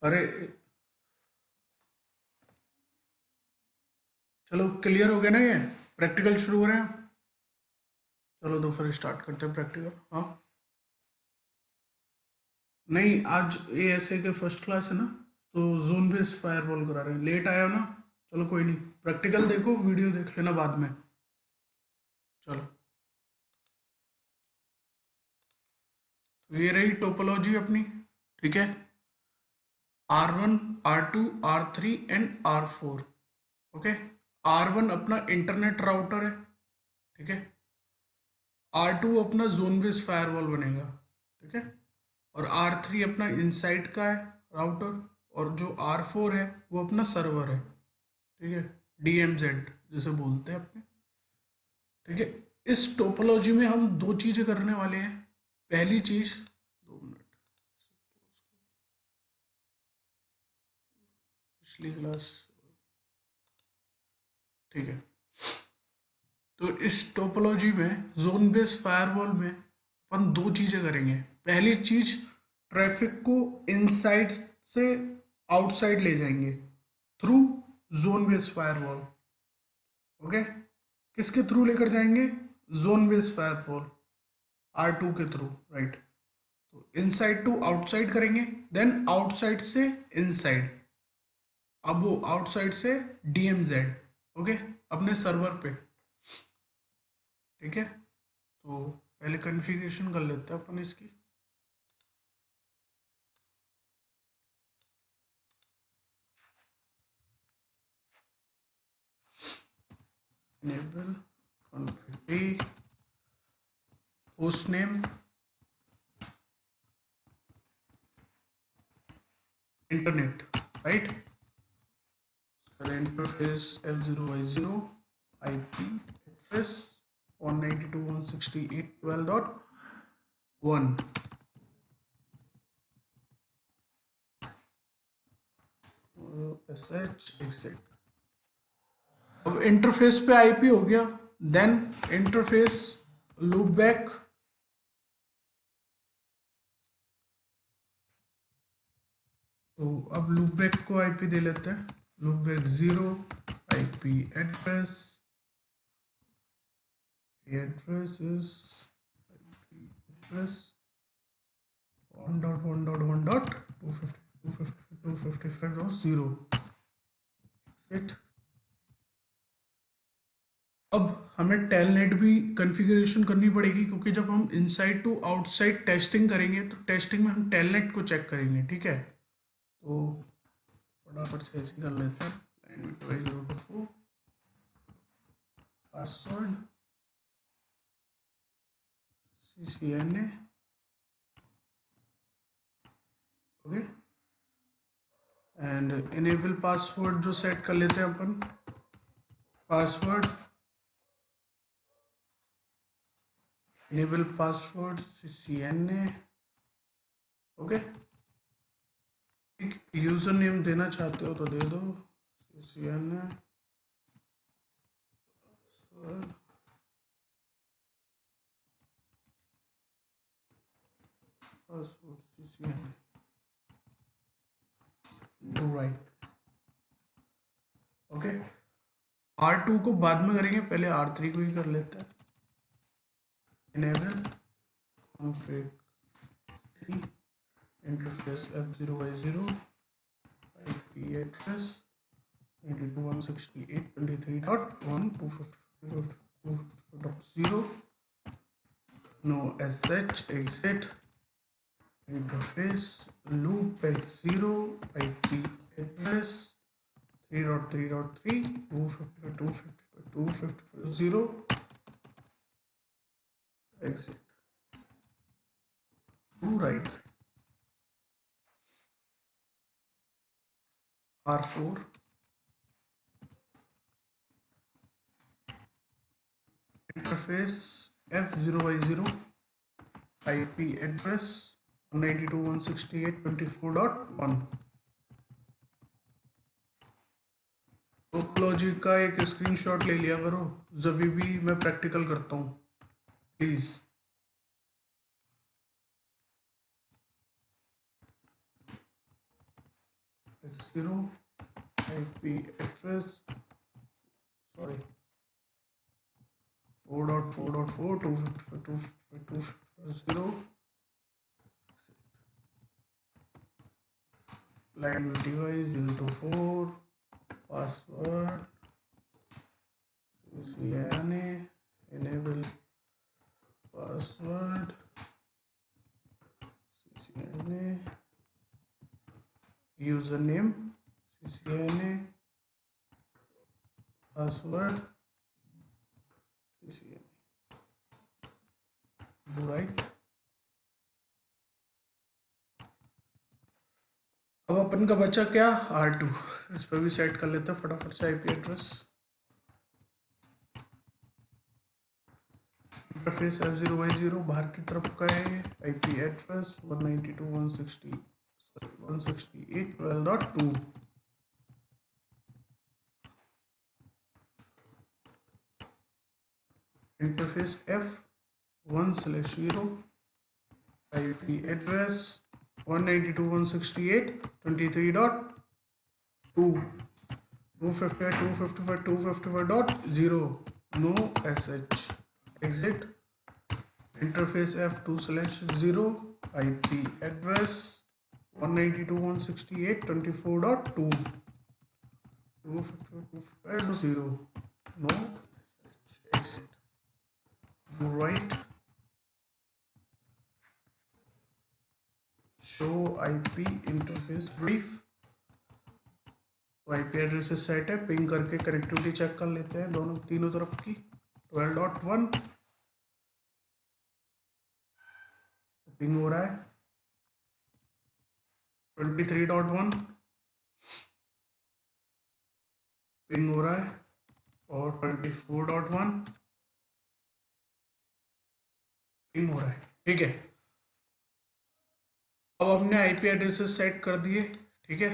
अरे चलो क्लियर हो गया ना, ये प्रैक्टिकल शुरू हो रहे हैं। चलो तो फिर स्टार्ट करते हैं प्रैक्टिकल। हाँ, नहीं आज ये ऐसे के फर्स्ट क्लास है ना, तो जोन बेस्ड फायरवॉल करा रहे हैं। लेट आया हो ना, चलो कोई नहीं, प्रैक्टिकल देखो, वीडियो देख लेना बाद में। चलो, तो ये रही टोपोलॉजी अपनी। ठीक है, R1, R2, R3 and R4। Okay, R1 अपना इंटरनेट राउटर है। ठीक है, R2 अपना जोन बेस्ड फायरवॉल बनेगा। ठीक है, और R3 अपना इनसाइट का है राउटर, और जो R4 है वो अपना सर्वर है। ठीक है, DMZ जिसे बोलते हैं अपने। ठीक है, इस टोपोलॉजी में हम दो चीज़ें करने वाले हैं। पहली चीज़, 2 मिनट, पिछली क्लास। ठीक है, तो इस टोपोलॉजी में जोन बेस्ड फायरवॉल में अपन दो चीज़ें करेंगे। पहली चीज़, ट्रैफिक को इनसाइड से आउटसाइड ले जाएंगे through zone based firewall. Okay, किसके थ्रू लेकर जाएंगे? जोन बेस्ड फायरवॉल, R2 के थ्रू, राइट। तो इनसाइड टू आउटसाइड करेंगे, देन आउटसाइड से इनसाइड, अब वो आउटसाइड से DMZ। ओके, अपने सर्वर पे। ठीक है, तो पहले कॉन्फ़िगरेशन कर लेते हैं अपन इसकी। enable config host name internet, right? Interface F0Y0, IP address 192.168.12.1, SH exit। अब इंटरफेस पे IP हो गया, देन इंटरफेस लूप बैक। तो अब लूप बैक को IP दे लेते हैं, loop back 0, IP address, address is address 1.1.1.255.0। It। अब हमें टेलनेट भी कॉन्फ़िगरेशन करनी पड़ेगी, क्योंकि जब हम इनसाइड टू आउटसाइड टेस्टिंग करेंगे तो टेस्टिंग में हम टेलनेट को चेक करेंगे। ठीक है, तो फटाफट से ऐसे कर लेते हैं। Password CCNA। Okay, and enable password जो सेट कर लेते हैं अपन, password enable password CCNA। Okay, एक यूजर नेम देना चाहते हो तो दे दो, CCNA password CCNA, right. Okay, R2 को बाद में करेंगे, पहले R3 को ही कर लेते हैं। Enable config interface F0Y0, IP address 92.168.23.1.255.0, no SH exit, interface loop back 0, IP address 3.3.3, 255.255.255.0, exit, to right। R4 interface F0Y0, IP address 192.168.24.1। Topology का एक स्क्रीनशॉट ले लिया करो जब भी मैं प्रैक्टिकल करता हूँ, please. 0 IP address, sorry, 4.4.4 255.255.250 line device 024 password CCNA enable password CCNA username CCNA password CCNA do right। अब अपन का बचा क्या R2, इस पर भी सेट कर लेते हैं फटाफट से IP एड्रेस। इंटरफेस F0Y0 बाहर की तरफ का है, IP address 192.168.12.2। Interface F1/0 IP address 192.168.23.2 255.255.255.0 no sh exit। Interface F2/0 IP address 192.168.24.2 255.255.0 no sh exit do right। Show IP interface brief. IP addresses set है, पिंग करके कनेक्टिविटी चेक कर लेते हैं दोनों तीनों तरफ की। 12.1 पिंग हो रहा है, 23.1 पिंग हो रहा है और 24.1 पिंग हो रहा है। ठीक है, अब हमने IP एड्रेसेस सेट कर दिए, ठीक है,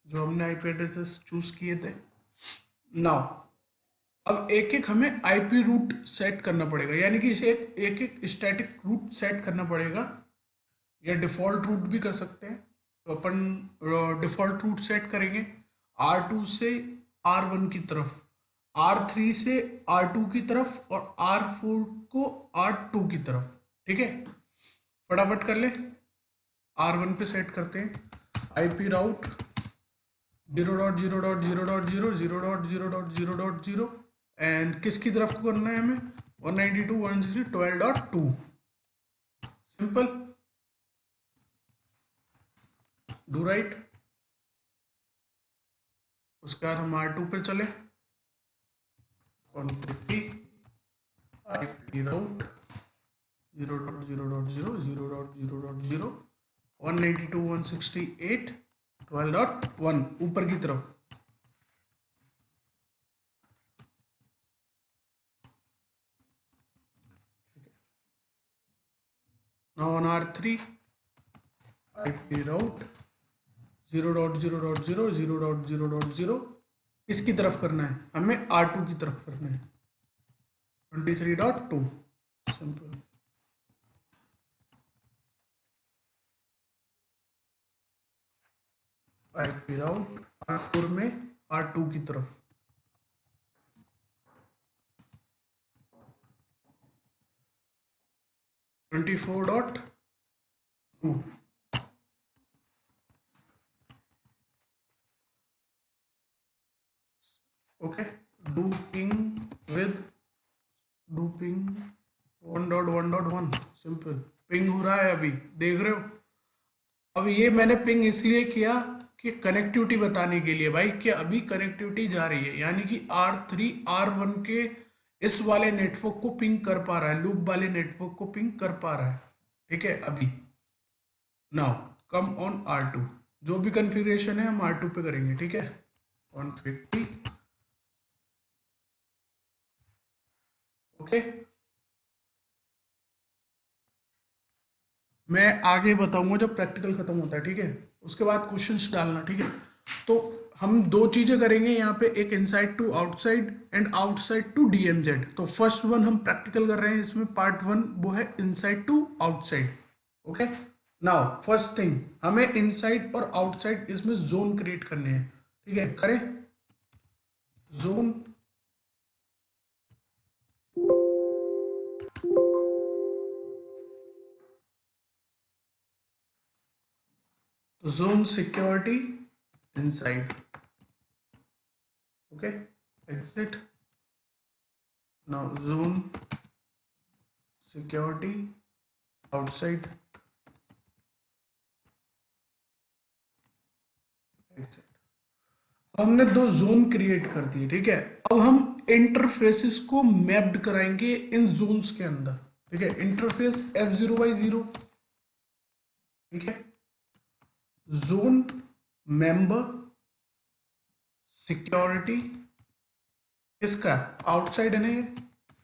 जो हमने IP एड्रेसेस चूज किए थे। नाउ अब एक एक हमें IP रूट सेट करना पड़ेगा, यानी कि इसे एक एक स्टैटिक रूट सेट करना पड़ेगा, या डिफॉल्ट रूट भी कर सकते हैं। तो अपन डिफॉल्ट रूट सेट करेंगे R2 से R1 की तरफ, R3 से R2 की तरफ और R4 को R2 की तरफ। ठीक है, फटाफट कर ले। R1 पे सेट करते हैं IP राउट 0.0.0.0 एंड किसकी तरफ को करना है हमें 192.168.12.2। Simple, do right. उसके बाद हम R2 पे चले, कॉन्फ़िग IP राउट 0.0.0.0.0 192.168.12.1 ऊपर की तरफ। Now on R3 IP route 0.0.0.0.0 इसकी तरफ करना है, हमें R2 की तरफ करना है 23.2। सिंपल, IP राउट R4 में R2 की तरफ 24.2। Okay, do ping with do ping 1.1.1। Simple, ping हो रहा है, अभी देख रहे हो। अब ये मैंने पिंग इसलिए किया कि कनेक्टिविटी बताने के लिए भाई कि अभी कनेक्टिविटी जा रही है, यानी कि R3 R1 के इस वाले नेटवर्क को पिंग कर पा रहा है, लूप वाले नेटवर्क को पिंग कर पा रहा है। ठीक है, अभी नाउ कम ऑन R2, जो भी कॉन्फ़िगरेशन है हम R2 पे करेंगे। ठीक है, कॉन्फ़िग ओके। मैं आगे बताऊंगा जब प्रैक्टिकल खत्म होता है, ठीक है, उसके बाद क्वेश्चंस डालना। ठीक है, तो हम दो चीजें करेंगे यहाँ पे, एक inside to outside and outside to DMZ। तो फर्स्ट वन हम प्रैक्टिकल कर रहे हैं इसमें, पार्ट 1 वो है inside to outside. Okay, now first thing, हमें इनसाइड और आउटसाइड इसमें जोन क्रिएट करने हैं। ठीक है, करें जोन। तो zone security inside, okay, exit. Now zone security outside, exit. हमने दो जोन क्रिएट कर दिए, ठीक है। अब हम इंटरफेसेस को मैप्ड कराएंगे इन जोन्स के अंदर। ठीक है, इंटरफेस F0/0, ठीक है। जोन मेंबर सिक्योरिटी इसका आउटसाइड है ना, ये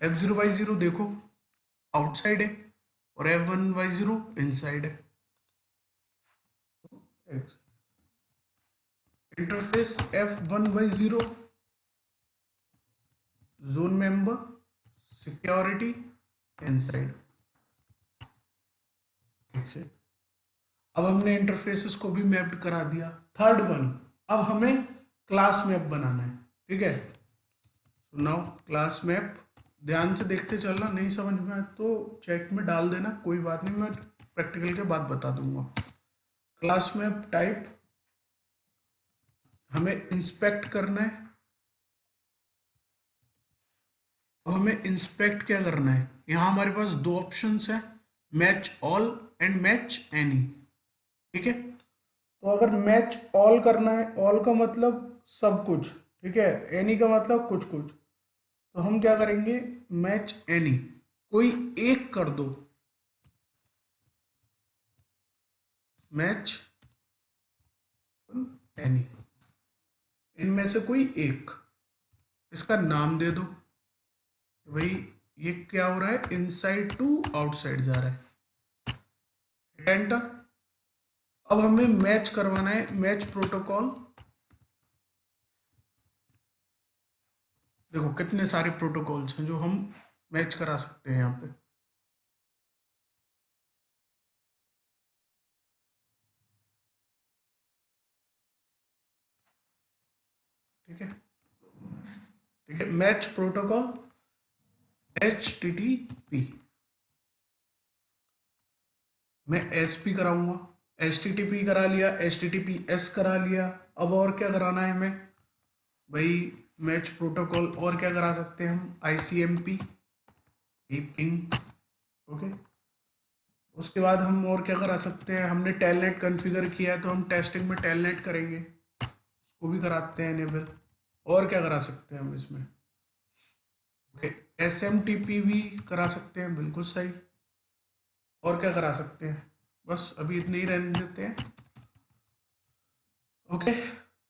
F0/0 देखो आउटसाइड है और F1/0 इनसाइड है। Interface F1/0 zone member security inside, ठीक है। अब हमने इंटरफेसेस को भी मैप्ड करा दिया। थर्ड वन, अब हमें क्लास मैप बनाना है, ठीक है। नाउ क्लास मैप, ध्यान से देखते चलना, नहीं समझ में आए तो चैट में डाल देना, कोई बात नहीं, मैं प्रैक्टिकल के बाद बता दूंगा। क्लास मैप टाइप हमें इंस्पेक्ट करना है। अब हमें इंस्पेक्ट क्या करना है, यहाँ हमारे पास दो ऑप्शंस हैं, match all and match any, ठीक है। तो अगर मैच ऑल करना है, ऑल का मतलब सब कुछ, ठीक है, एनी का मतलब कुछ कुछ, तो हम क्या करेंगे, मैच एनी, कोई एक कर दो, मैच एनी, इनमें से कोई एक, इसका नाम दे दो भाई, ये क्या हो रहा है, इनसाइड टू आउटसाइड जा रहा है, एंटर। अब हमें मैच करवाना है, मैच प्रोटोकॉल। देखो कितने सारे प्रोटोकॉल्स हैं जो हम मैच करा सकते हैं यहाँ पे। ठीक है, ठीक है, मैच प्रोटोकॉल HTTP, मैं SP कराऊंगा, HTTP करा लिया, HTTPS करा लिया। अब और क्या कराना है हमें भाई, मैच प्रोटोकॉल और क्या करा सकते हैं हम, ICMP, पिंग, ओके। उसके बाद हम और क्या करा सकते हैं, हमने टेलनेट कॉन्फ़िगर किया है तो हम टेस्टिंग में टेलनेट करेंगे, उसको भी कराते हैं इनेबल। और क्या करा सकते हैं हम इसमें, ओके, SMTP भी करा सकते हैं, बिल्कुल सही। और क्या करा सकते हैं, बस अभी इतने ही रहने देते हैं, ओके।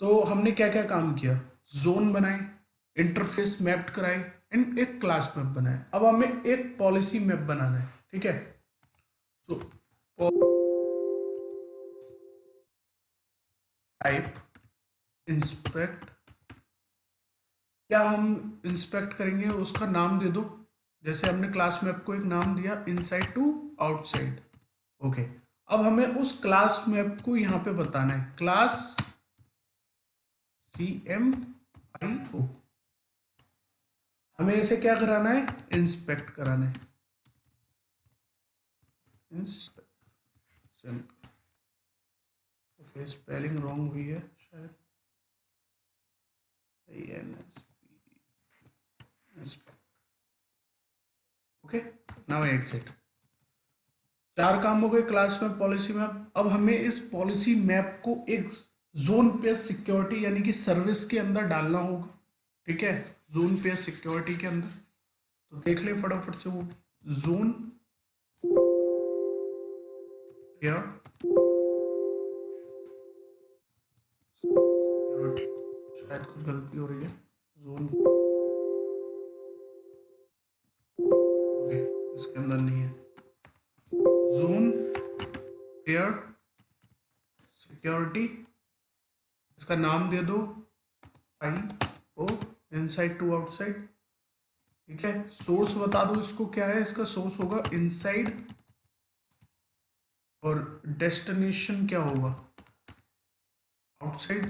तो हमने क्या क्या काम किया, जोन बनाए, इंटरफेस मैप्ड कराए एंड एक क्लास मैप बनाए। अब हमें एक पॉलिसी मैप बनाना है, ठीक है। तो टाइप इंस्पेक्ट, क्या हम इंस्पेक्ट करेंगे, उसका नाम दे दो, जैसे हमने क्लास मैप को एक नाम दिया, इनसाइड टू आउटसाइड, ओके। अब हमें उस क्लास मैप को यहाँ पे बताना है, क्लास CMIO, हमें इसे क्या कराना है, इंस्पेक्ट कराना है, सिंपल, ओके, स्पेलिंग रॉन्ग हुई है शायद, ओके। Now exit. चार काम हो गए, क्लास मैप, पॉलिसी मैप। अब हमें इस पॉलिसी मैप को एक जोन पे सिक्योरिटी यानी कि सर्विस के अंदर डालना होगा, ठीक है, जोन पे सिक्योरिटी के अंदर। तो देख ले फटाफट से वो जोन या शायद कुछ गलती हो रही है, जोन, ओके, इसके अंदर नहीं है, जोन एयर सिक्योरिटी, इसका नाम दे दो IO, इनसाइड टू आउटसाइड, ठीक है। सोर्स बता दो इसको क्या है, इसका सोर्स होगा इनसाइड और डेस्टिनेशन क्या होगा, आउटसाइड,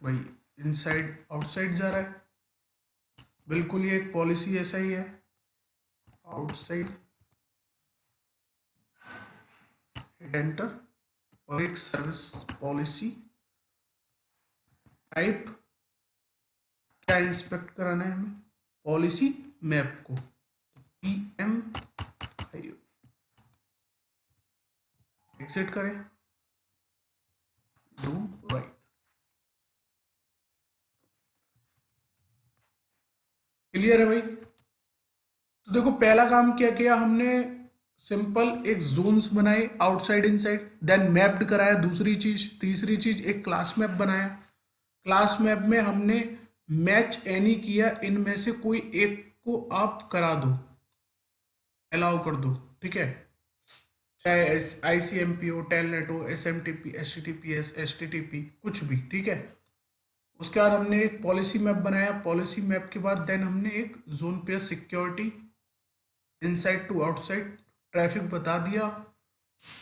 भाई इनसाइड आउटसाइड जा रहा है, बिल्कुल ये एक पॉलिसी ऐसा ही है, आउटसाइड एंटर, और एक सर्विस पॉलिसी टाइप, क्या इंस्पेक्ट कराना है हमें, पॉलिसी मैप को, PM एग्जिट करें, डू राइट। क्लियर है भाई। तो देखो पहला काम क्या किया हमने, सिंपल एक जोन्स बनाए आउटसाइड इनसाइड, देन मैप्ड कराया दूसरी चीज, तीसरी चीज एक क्लास मैप बनाया, क्लास मैप में हमने मैच एनी किया, इनमें से कोई एक को आप करा दो, अलाउ कर दो, ठीक है, चाहे ICMP हो, टेलनेट हो, SMTP, HTTPS, HTTP, कुछ भी, ठीक है। उसके बाद हमने एक पॉलिसी मैप बनाया, पॉलिसी मैप के बाद देन हमने एक zone pair security inside to outside traffic बता दिया,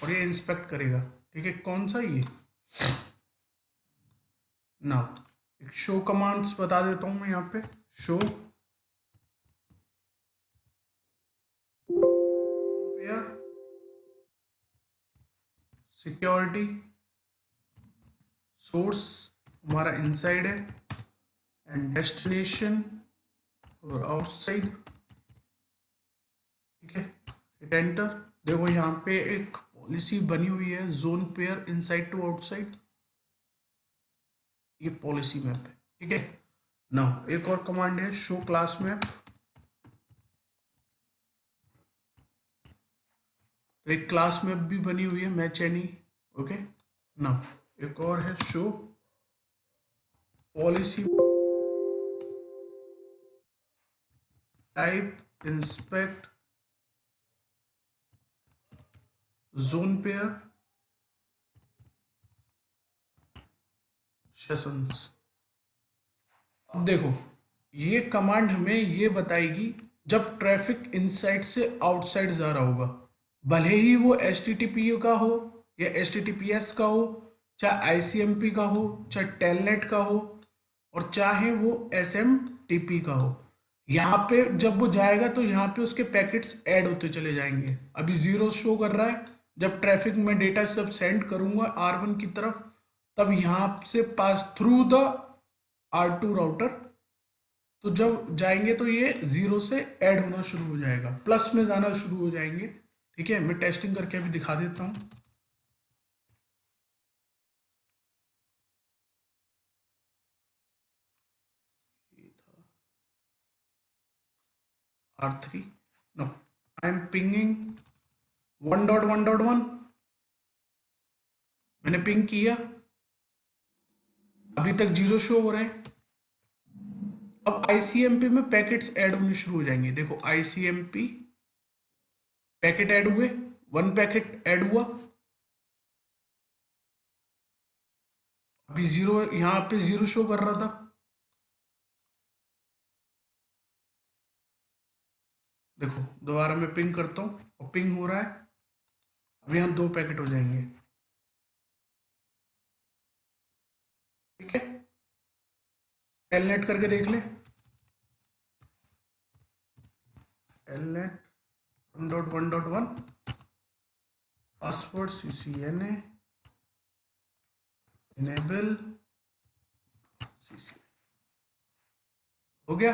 और ये इंस्पेक्ट करेगा, ठीक है, कौन सा ये ना, एक शो कमांड्स बता देता हूं मैं यहाँ पे, शो पेयर सिक्योरिटी, सोर्स हमारा इनसाइड है, एंड डेस्टिनेशन और आउटसाइड, ठीक है, हिट एंटर। देखो यहाँ पे एक पॉलिसी बनी हुई है, zone pair inside to outside, ये पॉलिसी मैप है, ठीक है। नाउ एक और कमांड है, शो क्लास मैप, तो एक क्लास मैप भी बनी हुई है मैच एनी, ओके। नाउ एक और है, show policy type inspect zone pair sessions. अब देखो ये कमांड हमें ये बताएगी जब ट्रैफिक इनसाइड से आउटसाइड जा रहा होगा, भले ही वो HTTP का हो या HTTPS का हो, चाहे ICMP का हो, चाहे टेलनेट का हो, और चाहे वो SMTP का हो, यहाँ पे जब वो जाएगा तो यहाँ पे उसके पैकेट्स ऐड होते चले जाएंगे। अभी जीरो शो कर रहा है, जब ट्रैफिक में डेटा सब सेंड करूंगा R1 की तरफ, तब यहाँ से pass through the R2 router, तो जब जाएंगे तो ये जीरो से ऐड होना शुरू हो जाएगा, प्लस में जाना शुरू हो जाएंगे, ठीक है। मैं टेस्टिंग करके अभी दिखा देता हूँ। R3 no, I am pinging 1.1.1, मैंने पिंग किया, अभी तक जीरो शो हो रहे हैं। अब ICMP में पैकेट्स ऐड होने शुरू हो जाएंगे, देखो ICMP पैकेट ऐड हुए, 1 पैकेट ऐड हुआ, अभी जीरो, यहाँ पे जीरो शो कर रहा था, देखो दोबारा मैं पिंग करता हूँ और पिंग हो रहा है, अब यहाँ 2 पैकेट हो जाएंगे, ठीक है। टेलनेट करके देख ले, telnet 1.1.1 password CCNA enable CCNA हो गया।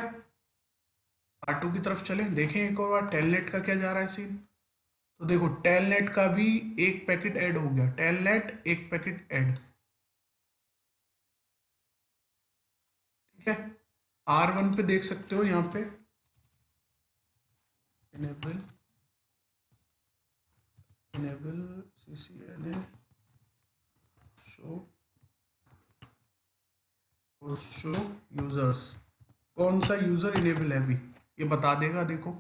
R2 की तरफ चले, देखें एक और बार टेलनेट का क्या जा रहा है सीन। तो देखो टेलनेट का भी एक पैकेट ऐड हो गया, टेलनेट एक पैकेट ऐड, ठीक है। R1 पे देख सकते हो यहाँ पे enable enable CCNA show show users, कौन सा यूजर इनेबल है अभी ये बता देगा, देखो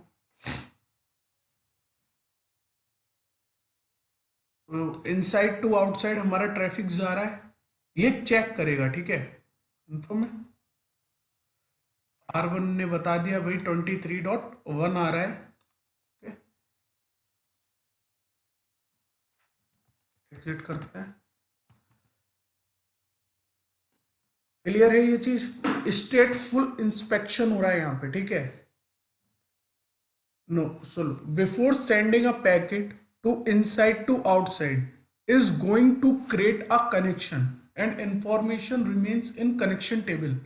इनसाइड टू आउटसाइड हमारा ट्रैफिक जा रहा है, ये चेक करेगा, ठीक है। कंफर्म है, R1 ने बता दिया भाई 23.1 आ रहा है, okay? एग्जिट करते हैं। क्लियर है ये चीज? स्टेटफुल इंस्पेक्शन हो रहा है यहाँ पे, ठीक है। नो सुनो, before sending a packet to inside to outside is going to create a connection and information remains in connection table.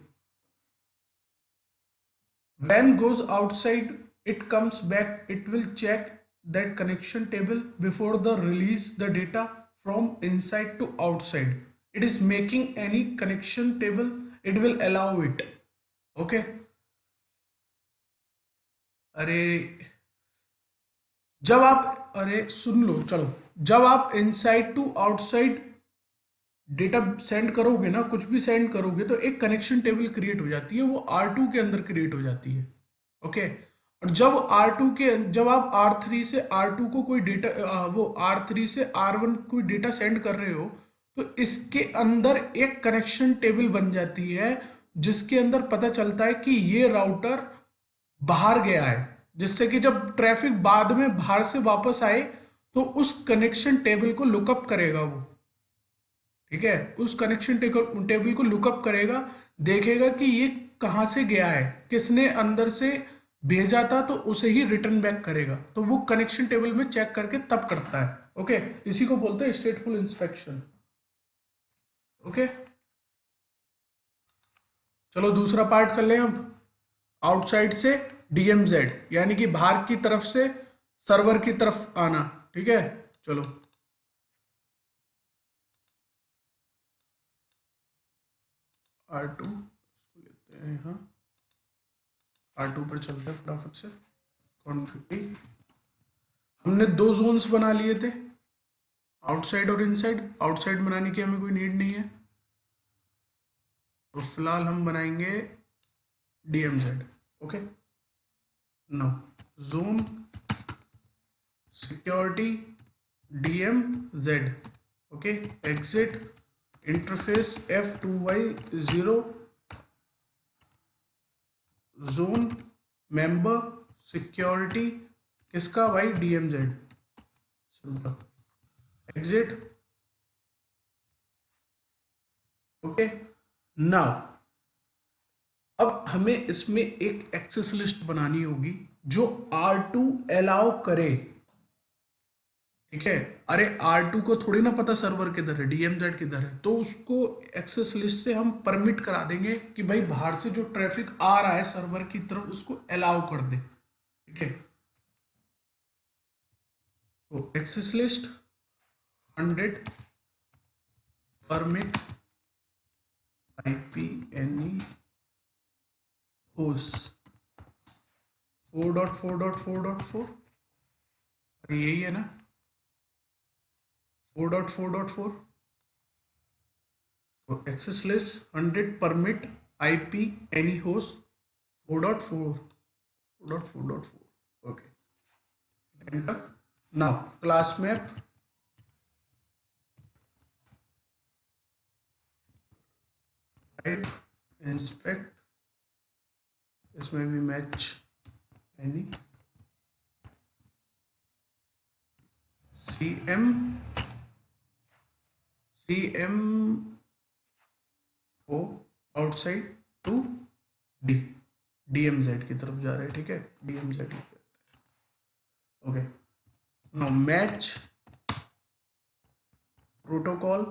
When goes outside, it comes back. It will check that connection table before the release the data from inside to outside. It is making any connection table. It will allow it. Okay. अरे जब आप, अरे सुन लो, चलो, जब आप inside to outside data send करोगे ना, कुछ भी सेंड करोगे तो एक कनेक्शन टेबल क्रिएट हो जाती है, वो R2 के अंदर क्रिएट हो जाती है। ओके। और जब R2 के, जब आप R3 से R2 को कोई डेटा, वो R3 से R1 कोई डेटा सेंड कर रहे हो, तो इसके अंदर एक कनेक्शन टेबल बन जाती है, जिसके अंदर पता चलता है कि ये राउटर बाहर गया है, जिससे कि जब ट्रैफिक बाद में बाहर से वापस आए तो उस कनेक्शन टेबल को लुकअप करेगा वो, ठीक है। उस कनेक्शन टेबल को लुकअप करेगा, देखेगा कि ये कहाँ से गया है, किसने अंदर से भेजा था, तो उसे ही रिटर्न बैक करेगा। तो वो कनेक्शन टेबल में चेक करके तब करता है। ओके, इसी को बोलते हैं स्टेटफुल इंस्पेक्शन। ओके, चलो दूसरा पार्ट कर लें अब। आउटसाइड से DMZ, यानी कि बाहर की तरफ से सर्वर की तरफ आना, ठीक है। चलो R2 लेते हैं यहाँ, R2 पर चलते हैं फटाफट से। कॉन्फ़िग, हमने दो जोन्स बना लिए थे, आउटसाइड और इनसाइड। आउटसाइड बनाने की हमें कोई नीड नहीं है, तो फिलहाल हम बनाएंगे DMZ। Okay, no zone security DMZ। Okay, exit interface F2Y0 zone member security किसका भाई, DMZ। Simple, exit. Okay, now अब हमें इसमें एक एक्सेस लिस्ट बनानी होगी जो R2 अलाउ करे, ठीक है। अरे R2 को थोड़ी ना पता सर्वर किधर है, DMZ किधर है, तो उसको एक्सेस लिस्ट से हम परमिट करा देंगे कि भाई बाहर से जो ट्रैफिक आ रहा है सर्वर की तरफ उसको अलाउ कर दे, ठीक है। तो access list 100 permit IP any host 4.4.4.4, यही है ना 4.4.4। तो access list 100 permit IP any host 4.4.4.4। Okay, enter. Now class map type inspect, इसमें भी मैच एनी CM ओ आउटसाइड टू DMZ की तरफ जा रहे हैं, ठीक है। DMZ लिख देते हैं। ओके, नाउ मैच प्रोटोकॉल,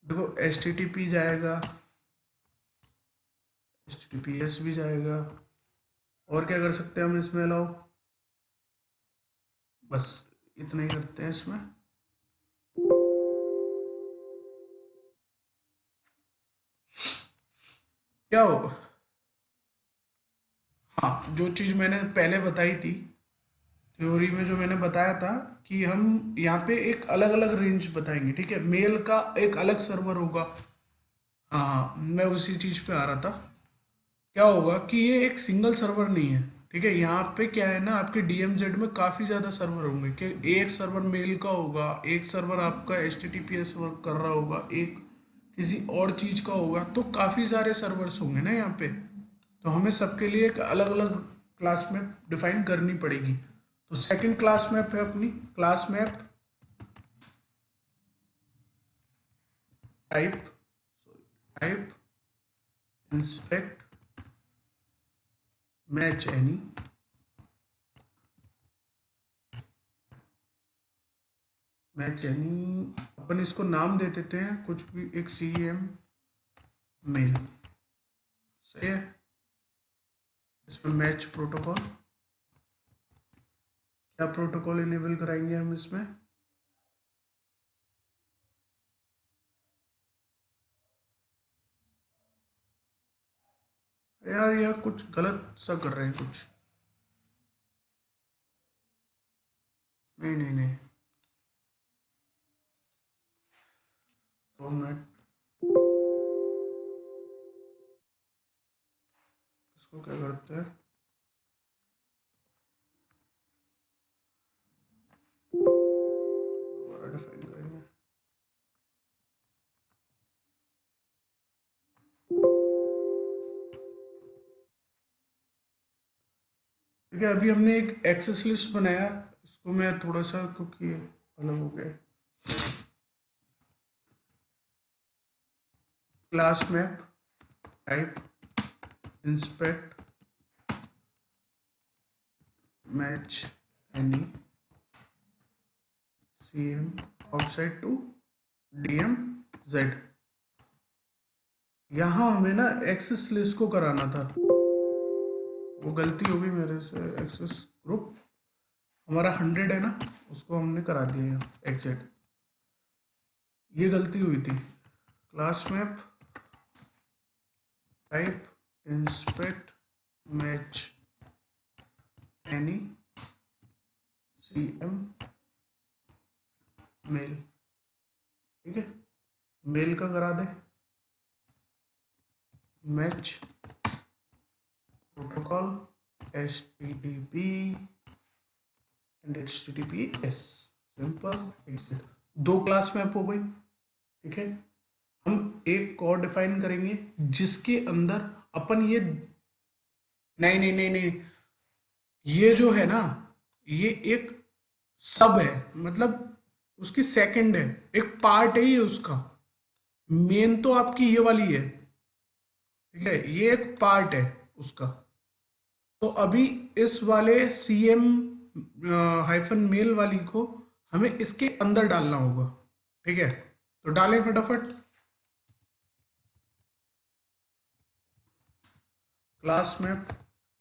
देखो HTTP जाएगा, HTTPS भी जाएगा, और क्या कर सकते हैं हम इसमें अलाउ, बस इतना ही करते हैं इसमें। क्या हो, हाँ, जो चीज़ मैंने पहले बताई थी थ्योरी में, जो मैंने बताया था कि हम यहाँ पे एक अलग अलग रेंज बताएंगे, ठीक है। मेल का एक अलग सर्वर होगा, हाँ हाँ, मैं उसी चीज़ पे आ रहा था। क्या होगा कि ये एक सिंगल सर्वर नहीं है, ठीक है। यहाँ पे क्या है ना, आपके DMZ में काफ़ी ज़्यादा सर्वर होंगे, कि एक सर्वर मेल का होगा, एक सर्वर आपका HTTPS वर्क कर रहा होगा, एक किसी और चीज़ का होगा, तो काफ़ी सारे सर्वर्स होंगे ना यहाँ पे। तो हमें सबके लिए एक अलग अलग क्लास मैप डिफाइन करनी पड़ेगी। तो सेकंड क्लास मैप है अपनी class map type type inspect match any, match any, अपन इसको नाम दे देते हैं कुछ भी, एक CM मेल, सही है। इसमें मैच प्रोटोकॉल, क्या प्रोटोकॉल इनेबल कराएंगे हम इसमें, यार यह कुछ गलत सा कर रहे हैं कुछ, नहीं नहीं नहीं, 2 मिनट, इसको क्या करते हैं, दोबारा डिफाइन करेंगे। ठीक है, अभी हमने एक एक्सेस लिस्ट बनाया, इसको मैं थोड़ा सा, क्योंकि अलग हो गया, class map type inspect match any CM outside to DM Z। यहाँ हमें ना एक्सेस लिस्ट को कराना था, वो गलती हो गई मेरे से, एक्सेस ग्रुप हमारा 100 है ना, उसको हमने करा दिया यहाँ एग्जिट, ये गलती हुई थी। Class map type inspect match any CM mail, ठीक है, मेल का करा दे, match protocol HTTP and HTTPS, simple exit, 2 class map हो गई। ठीक है, हम एक और डिफाइन करेंगे जिसके अंदर अपन ये, नहीं नहीं नहीं नहीं, ये जो है ना, ये एक सब है, मतलब उसकी सेकंड है, एक पार्ट है ये उसका, मेन तो आपकी ये वाली है, ठीक है, ये एक पार्ट है उसका। तो अभी इस वाले CM हाइफन मेल वाली को हमें इसके अंदर डालना होगा, ठीक है, तो डालें फटाफट, क्लास मैप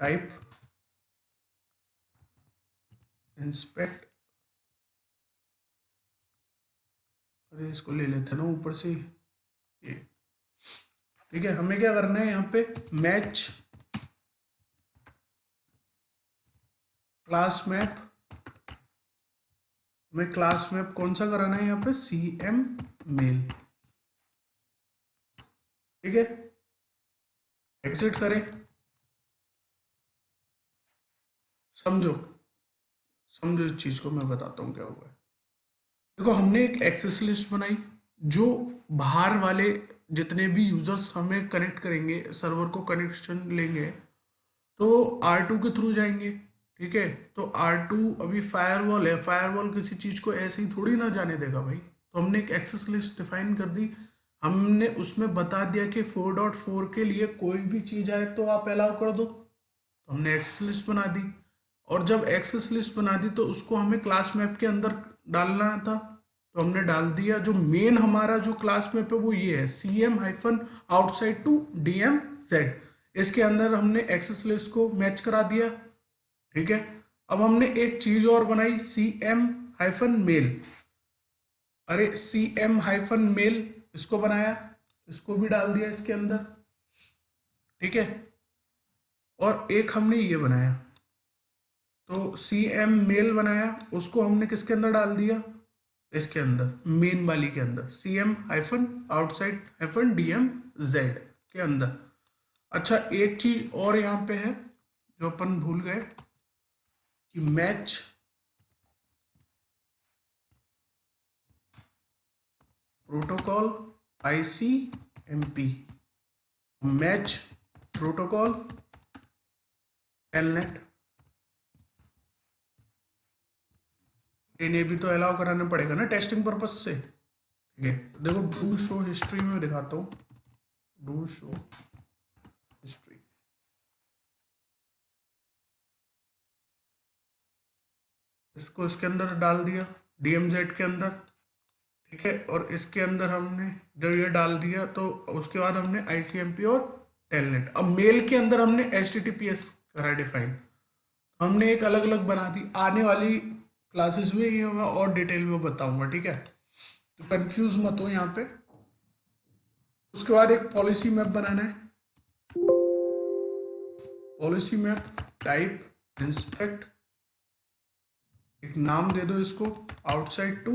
टाइप इंस्पेक्ट, अरे इसको ले लेते हैं ना ऊपर से ये, ठीक है, हमें क्या करना है यहाँ पे, मैच क्लास मैप, हमें क्लास मैप कौन सा कराना है यहाँ पे, CM मेल, ठीक है, एग्जिट करें, समझो समझो इस चीज को, मैं बताता हूँ क्या हुआ है। देखो, हमने एक एक्सेस लिस्ट बनाई, जो बाहर वाले जितने भी यूजर्स हमें कनेक्ट करेंगे, सर्वर को कनेक्शन लेंगे, तो R2 के थ्रू जाएंगे, ठीक है, तो R2 अभी फायरवॉल है, फायरवॉल किसी चीज को ऐसे ही थोड़ी ना जाने देगा भाई, तो हमने एक एक्सेस लिस्ट डिफाइन कर दी, हमने उसमें बता दिया कि 4.4 के लिए कोई भी चीज आए तो आप अलाउ कर दो, तो हमने एक्सेस लिस्ट बना दी, और जब एक्सेस लिस्ट बना दी तो उसको हमें क्लास मैप के अंदर डालना था, तो हमने डाल दिया, जो मेन हमारा जो क्लास मैप है वो ये है, CM hyphen outside to DM Z, इसके अंदर हमने एक्सेस लिस्ट को मैच करा दिया, ठीक है। अब हमने एक चीज और बनाई, CM हाइफन मेल, अरे CM हाइफन मेल इसको बनाया, इसको भी डाल दिया इसके अंदर, ठीक है, और एक हमने ये बनाया, तो CM मेल बनाया, उसको हमने किसके अंदर डाल दिया, इसके अंदर, मेन वाली के अंदर, CM hyphen outside hyphen DM Z के अंदर। अच्छा, एक चीज और यहाँ पे है जो अपन भूल गए, कि match protocol ICMP, match protocol telnet, इन्हें भी तो अलाउ कराना पड़ेगा ना टेस्टिंग पर्पज से, ठीक है, देखो डू शो हिस्ट्री में दिखाता हूँ। डू शो हिस्ट्री, इसको इसके अंदर डाल दिया, DMZ के अंदर। ठीक है, और इसके अंदर हमने जब ये डाल दिया तो उसके बाद हमने ICMP और टेलनेट। अब मेल के अंदर हमने HTTPS करा डिफाइन। हमने एक अलग अलग बना दी, आने वाली क्लासेस में ये मैं और डिटेल में बताऊंगा। ठीक है, तो कंफ्यूज मत हो यहाँ पे। उसके बाद एक पॉलिसी मैप बनाना है। पॉलिसी मैप टाइप इंस्पेक्ट, एक नाम दे दो इसको, outside to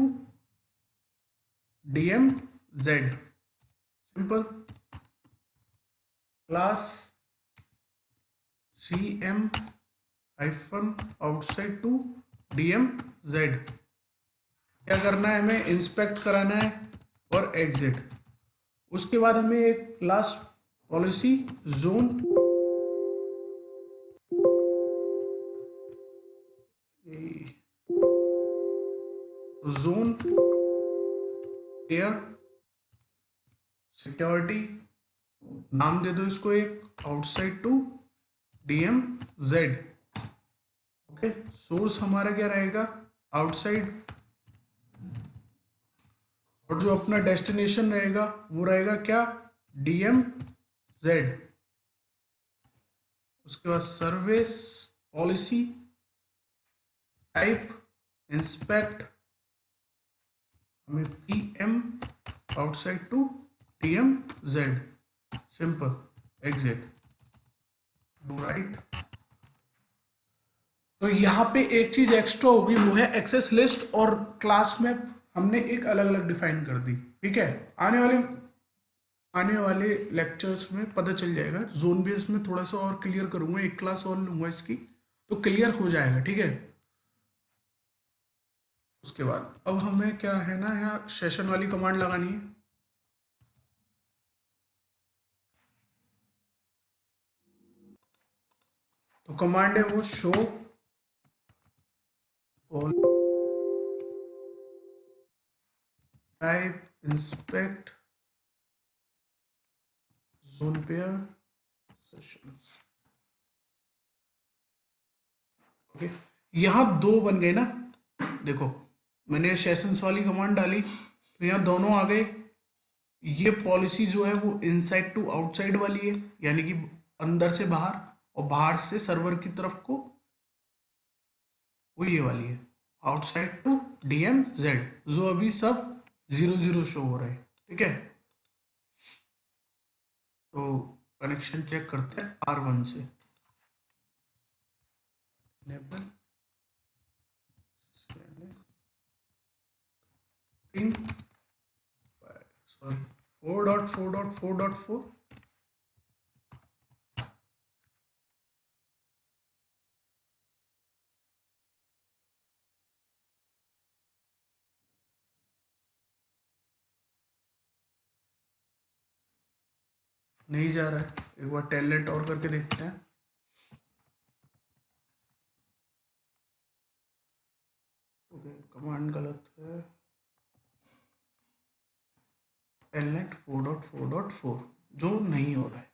DMZ, simple. Class CM hyphen outside to DMZ। क्या करना है हमें, इंस्पेक्ट कराना है और एग्जिट। उसके बाद हमें एक class policy zone, zone air security, नाम दे दो इसको एक, outside to DMZ। Okay, source हमारा क्या रहेगा, आउटसाइड, और जो अपना डेस्टिनेशन रहेगा वो रहेगा क्या, DMZ। उसके बाद सर्विस पॉलिसी टाइप इंस्पेक्ट, हमें PM outside to DMZ, simple, exit, do write. तो यहाँ पे एक चीज एक्स्ट्रा होगी, वो है एक्सेस लिस्ट और क्लास में हमने एक अलग अलग डिफाइन कर दी। ठीक है, आने वाले लेक्चर्स में पता चल जाएगा। जोन बेस में थोड़ा सा और क्लियर करूंगा, एक क्लास और लूंगा इसकी, तो क्लियर हो जाएगा। ठीक है, उसके बाद अब हमें क्या है ना, यहाँ सेशन वाली कमांड लगानी है। तो कमांड है वो show type inspect zone pair sessions. Okay, यहाँ दो बन गए ना, देखो मैंने सेशंस वाली कमांड डाली तो यहाँ दोनों आ गए। ये पॉलिसी जो है वो इनसाइड टू आउटसाइड वाली है, यानी कि अंदर से बाहर और बाहर से सर्वर की तरफ को, वो ये वाली है आउटसाइड टू DMZ, जो अभी सब 0 0 शो हो रहे हैं। ठीक है, तो कनेक्शन चेक करते हैं R1 से। सॉरी, 4.4.4.4 नहीं जा रहा है। एक बार टेलनेट और करके देखते हैं। ओके, कमांड गलत है, टेलनेट 4.4.4 जो नहीं हो रहा है।